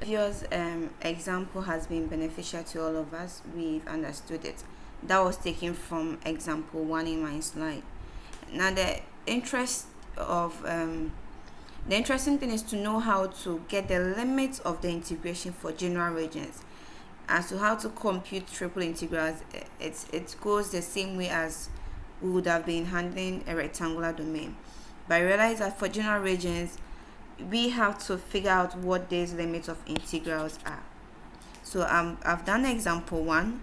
previous example has been beneficial to all of us, we've understood it. That was taken from example 1 in my slide. Now the interesting thing is to know how to get the limits of the integration for general regions. As to how to compute triple integrals, it goes the same way as we would have been handling a rectangular domain. But I realize that for general regions, we have to figure out what these limits of integrals are. So I've done example 1.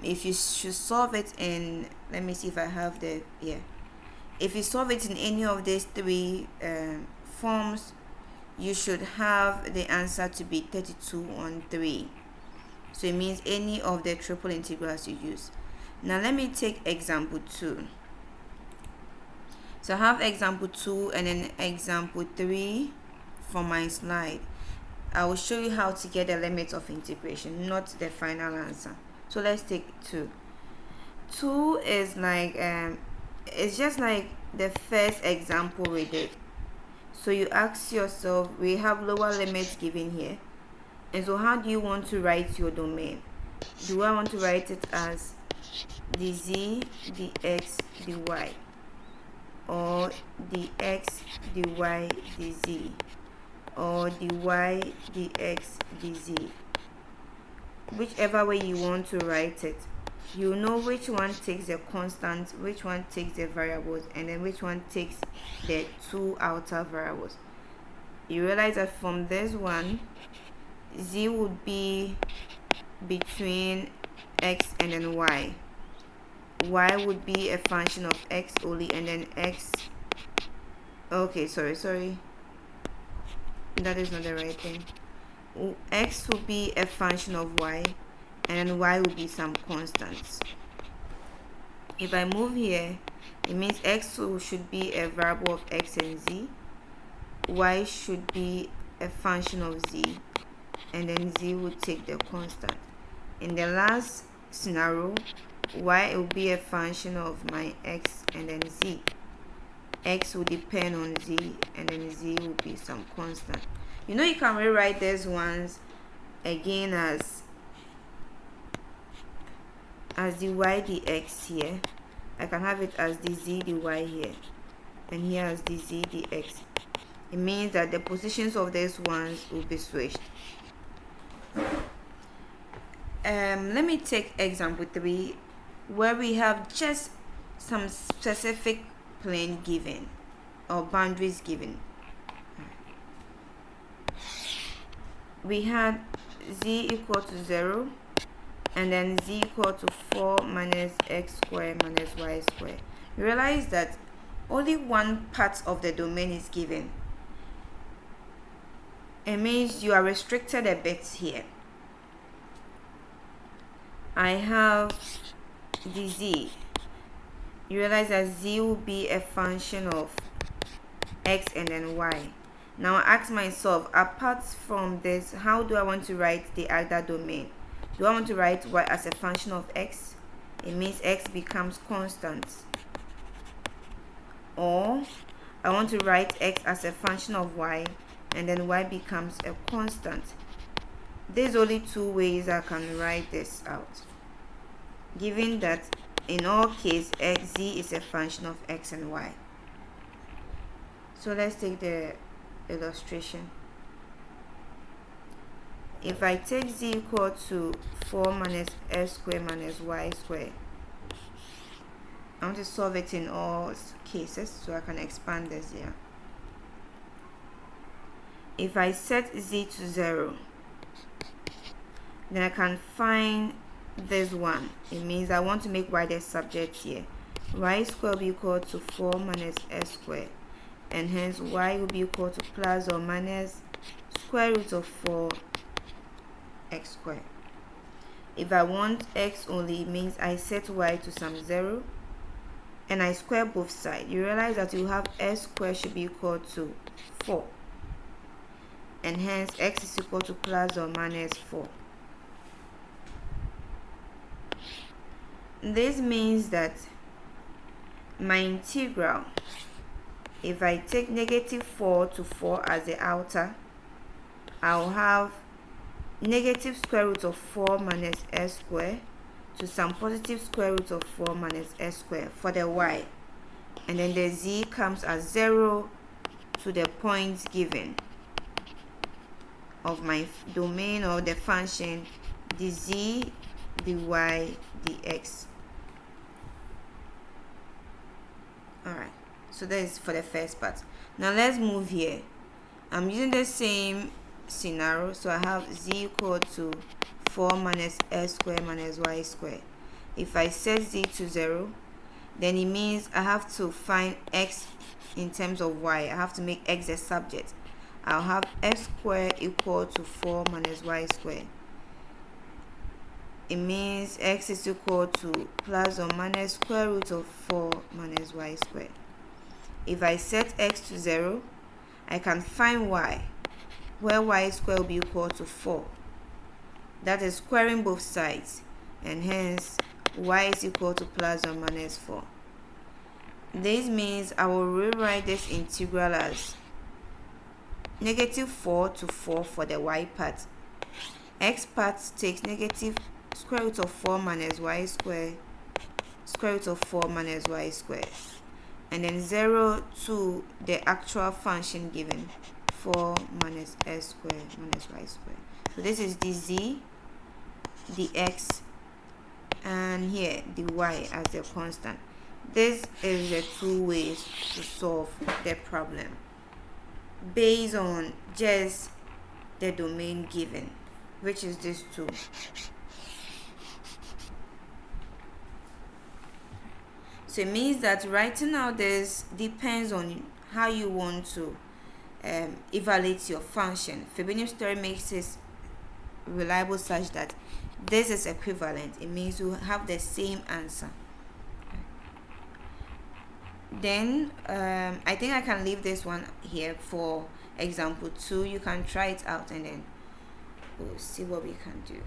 If you should solve it in, let me see if I have the, if you solve it in any of these 3 forms, you should have the answer to be 32 on 3. So it means any of the triple integrals you use. Now let me take example 2. So I have example 2 and then example 3 from my slide. I will show you how to get the limits of integration, not the final answer. So let's take 2. 2 is like it's just like the first example we did. So you ask yourself, we have lower limits given here, and so how do you want to write your domain? Do I want to write it as dz, dx, dy, or dx, dy, dz, or dy, dx, dz? Whichever way you want to write it, you know which one takes the constants, which one takes the variables, and then which one takes the 2 outer variables. You realize that from this one, z would be between x and then y. Y would be a function of x only, and then x, okay, sorry, that is not the right thing. X will be a function of y, and then y will be some constants. If I move here, it means x should be a variable of x and z, y should be a function of z, and then z would take the constant. In the last scenario, y will be a function of my x and then z. X will depend on z, and then z will be some constant. You know, you can rewrite these ones again as dy dx here. I can have it as dz dy here, and here as dz dx. It means that the positions of these ones will be switched. Let me take example 3, where we have just some specific plane given or boundaries given. We had z equal to 0, and then z equal to 4 minus x squared minus y squared. You realize that only one part of the domain is given. It means you are restricted a bit here. I have dz. You realize that z will be a function of x and then y. Now I ask myself, apart from this, how do I want to write the other domain? Do I want to write y as a function of x? It means x becomes constant. Or I want to write x as a function of y, and then y becomes a constant. There's only 2 ways I can write this out, given that in all cases z is a function of x and y. So let's take the illustration. If I take z equal to 4 minus x squared minus y squared, I want to solve it in all cases, so I can expand this here. If I set z to 0, then I can find this one. It means I want to make y the subject here. Y squared will be equal to 4 minus x squared, and hence y will be equal to plus or minus square root of 4 x squared. If I want x only, it means I set y to some 0, and I square both sides. You realize that you have x squared should be equal to 4, and hence x is equal to plus or minus 4. This means that my integral, if I take negative 4 to 4 as the outer, I'll have negative square root of 4 minus s squared to some positive square root of 4 minus s squared for the y, and then the z comes as 0 to the points given of my domain or the function dz, dy, dx. Alright, so that is for the first part. Now let's move here. I'm using the same scenario, so I have z equal to 4 minus s squared minus y squared. If I set z to 0, then it means I have to find x in terms of y. I have to make x a subject. I'll have x squared equal to 4 minus y squared. It means x is equal to plus or minus square root of 4 minus y squared. If I set x to 0, I can find y, where y squared will be equal to 4. That is squaring both sides, and hence y is equal to plus or minus 4. This means I will rewrite this integral as negative 4 to 4 for the y part. X part takes negative square root of 4 minus y squared, square root of 4 minus y squared, and then 0 to the actual function given, 4 minus s squared minus y squared. So this is dz, dx, and here dy as the constant. This is the two ways to solve the problem based on just the domain given, which is this two. So it means that writing out this depends on how you want to evaluate your function. Frobenius theorem makes it reliable such that this is equivalent. It means you have the same answer. Then I think I can leave this one here for example 2. You can try it out and then we'll see what we can do.